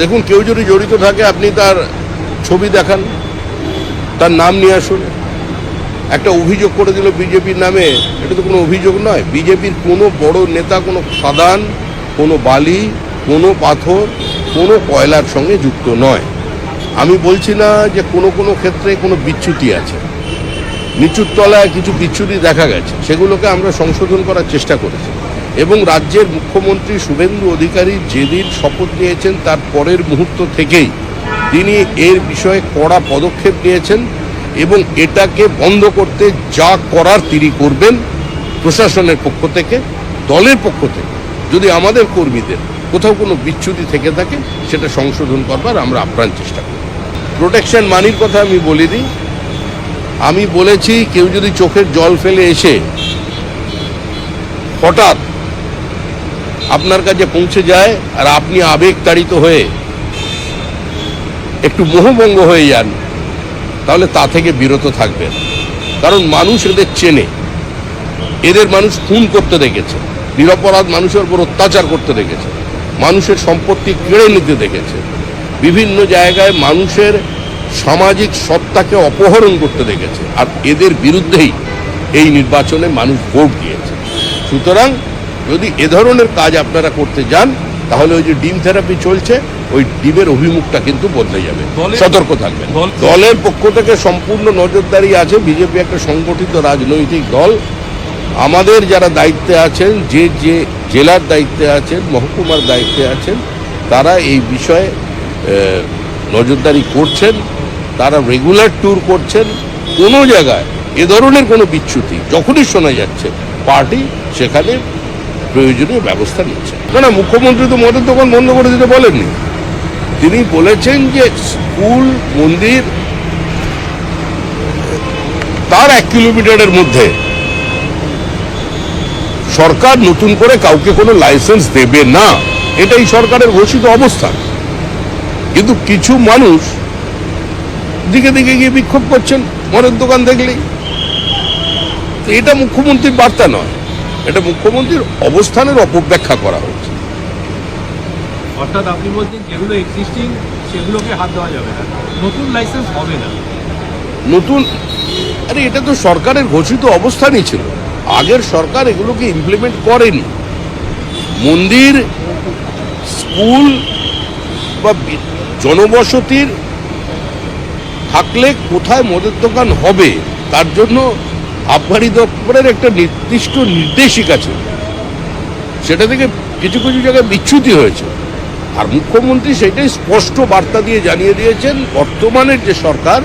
দেখুন, কেউ যদি জড়িত থাকে আপনি তার ছবি দেখান, তার নাম নিয়ে আসুন। একটা অভিযোগ করে দিল বিজেপির নামে, এটা তো কোনো অভিযোগ নয়। বিজেপির কোনো বড় নেতা কোনো খাদান, কোনো বালি, কোনো পাথর, কোনো কয়লার সঙ্গে যুক্ত নয়। আমি বলছি না যে কোনো ক্ষেত্রে কোনো বিচ্যুতি আছে, নিচুর তলায় কিছু বিচ্যুতি দেখা গেছে, সেগুলোকে আমরা সংশোধন করার চেষ্টা করেছি। এবং রাজ্যের মুখ্যমন্ত্রী শুভেন্দু অধিকারী যেদিন শপথ নিয়েছেন তার পরের মুহূর্ত থেকেই তিনি এর বিষয়ে কড়া পদক্ষেপ নিয়েছেন এবং এটাকে বন্ধ করতে যা করার তিনি করবেন। প্রশাসনের পক্ষ থেকে, দলের পক্ষ থেকে যদি আমাদের কর্মীদের কোথাও কোনো বিচ্যুতি থেকে থাকে সেটা সংশোধন করবার আমরা আপ্রাণ চেষ্টা করি। প্রোটেকশন মানির কথা আমি বলিনি। আমি বলেছি কেউ যদি চোখের জল ফেলে এসে হঠাৎ আপনার কাছে পৌঁছে যায় আর আপনি আবেগতাড়িত হয়ে একটু মোহভঙ্গ হয়ে যান, তাহলে তা থেকে বিরত থাকবেন। কারণ মানুষ এদের চেনে, এদের মানুষ খুন করতে দেখেছে, নিরপরাধ মানুষের উপর অত্যাচার করতে দেখেছে, মানুষের সম্পত্তি কেড়ে নিতে দেখেছে, বিভিন্ন জায়গায় মানুষের সামাজিক সত্তাকে অপহরণ করতে দেখেছে। আর এদের বিরুদ্ধেই এই নির্বাচনে মানুষ ভোট দিয়েছে। সুতরাং যদি এ ধরনের কাজ আপনারা করতে যান তাহলে ওই যে ডিম থেরাপি চলছে, ওই ডিমের অভিমুখটা কিন্তু বদলে যাবে। সতর্ক থাকবেন। দলের পক্ষ থেকে সম্পূর্ণ নজরদারি আছে। বিজেপি একটা সংগঠিত রাজনৈতিক দল। আমাদের যারা দায়িত্বে আছেন, যে জেলার দায়িত্বে আছেন, মহকুমার দায়িত্বে আছেন, তারা এই বিষয়ে নজরদারি করছেন, তারা রেগুলার ট্যুর করছেন। কোনো জায়গায় এ ধরনের কোনো বিচ্যুতি যখনই শোনা যাচ্ছে পার্টি সেখানে প্রয়োজনীয় ব্যবস্থা নিচ্ছে। না, মুখ্যমন্ত্রী তো মদের দোকান বন্ধ করে দিতে বলেননি। তিনি বলেছেন যে স্কুল, মন্দির তার 1 কিলোমিটারের মধ্যে সরকার নতুন করে কাউকে কোনো লাইসেন্স দেবে না। এটাই সরকারের ঘোষিত অবস্থান। কিন্তু কিছু মানুষ দিকে দিকে গিয়ে বিক্ষোভ করছেন মদের দোকান দেখলেই। এটা মুখ্যমন্ত্রীর বার্তা নয়, এটা মুখ্যমন্ত্রীর অবস্থানের অপব্যাখ্যা করা হচ্ছে। অর্থাৎ আপনি বলছেন যেগুলো এক্সিস্টিং সেগুলোকে হাত দেওয়া যাবে না, নতুন লাইসেন্স হবে না। নতুন, আরে এটা তো সরকারের ঘোষিত অবস্থানই ছিল। আগের সরকার এগুলোকে ইমপ্লিমেন্ট করেনি। মন্দির, স্কুল বা জনবসতির থাকলে কোথায় মদের দোকান হবে তার জন্য আবগারি দপ্তরের একটা নির্দিষ্ট নির্দেশিকা ছিল। সেটা থেকে কিছু কিছু জায়গায় বিচ্যুতি হয়েছে। আর মুখ্যমন্ত্রী সেটাই স্পষ্ট বার্তা দিয়ে জানিয়ে দিয়েছেন, বর্তমানের যে সরকার,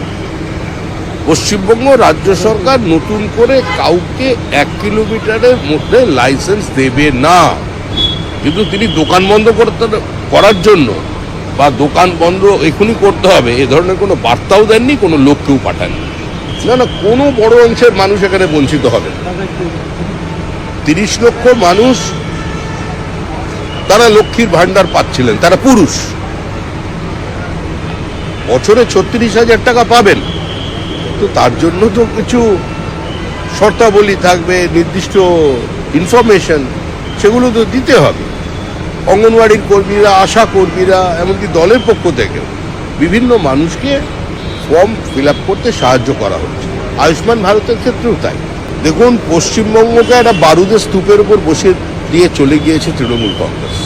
পশ্চিমবঙ্গ রাজ্য সরকার নতুন করে কাউকে 1 কিলোমিটারের মধ্যে লাইসেন্স দেবে না। কিন্তু তিনি দোকান বন্ধ করার জন্য বা দোকান বন্ধ এখনই করতে হবে এ ধরনের কোনো বার্তাও দেননি, কোনো লোককেও পাঠাননি। না, কোনো বড় অংশের মানুষ এখানে বঞ্চিত হবে। 30 লক্ষ মানুষ তারা লক্ষ্মীর ভান্ডার পাচ্ছিলেন, তারা পুরুষ, বছরে 36,000 টাকা পাবেন। তো তার জন্য তো কিছু শর্তাবলী থাকবে, নির্দিষ্ট ইনফরমেশন, সেগুলো তো দিতে হবে। অঙ্গনওয়াড়ির কর্মীরা, আশা কর্মীরা, এমনকি দলের পক্ষ থেকে বিভিন্ন মানুষকে ফর্ম ফিল আপ করতে সাহায্য করা হচ্ছে। আয়ুষ্মান ভারতের ক্ষেত্রেও তাই। দেখুন, পশ্চিমবঙ্গকে একটা বারুদের স্তূপের উপর বসিয়ে দিয়ে চলে গিয়েছে তৃণমূল কংগ্রেস।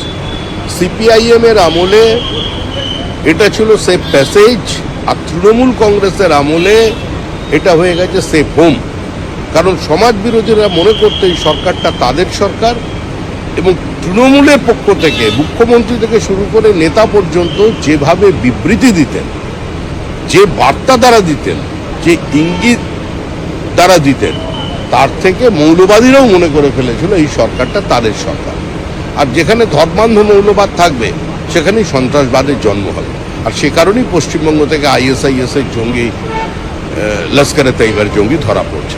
সিপিআইএম এর আমলে এটা ছিল সেফ প্যাসেজ, আর তৃণমূল কংগ্রেসের আমলে এটা হয়ে গেছে সেফ হোম। কারণ সমাজ বিরোধীরা মনে করতে এই সরকারটা তাদের সরকার, এবং তৃণমূলের পক্ষ থেকে মুখ্যমন্ত্রী থেকে শুরু করে নেতা পর্যন্ত যেভাবে বিবৃতি দিতেন, যে বার্তা দ্বারা দিতেন, যে ইঙ্গিত দ্বারা দিতেন, তার থেকে মৌলবাদীরাও মনে করে ফেলেছিল এই সরকারটা তাদের সরকার। আর যেখানে ধর্মান্ধ মৌলবাদ থাকবে সেখানেই সন্ত্রাসবাদের জন্ম হবে। আর সে কারণেই পশ্চিমবঙ্গ থেকে ISIS জঙ্গি, লস্করে তৈয়বার জঙ্গি ধরা পড়ছে।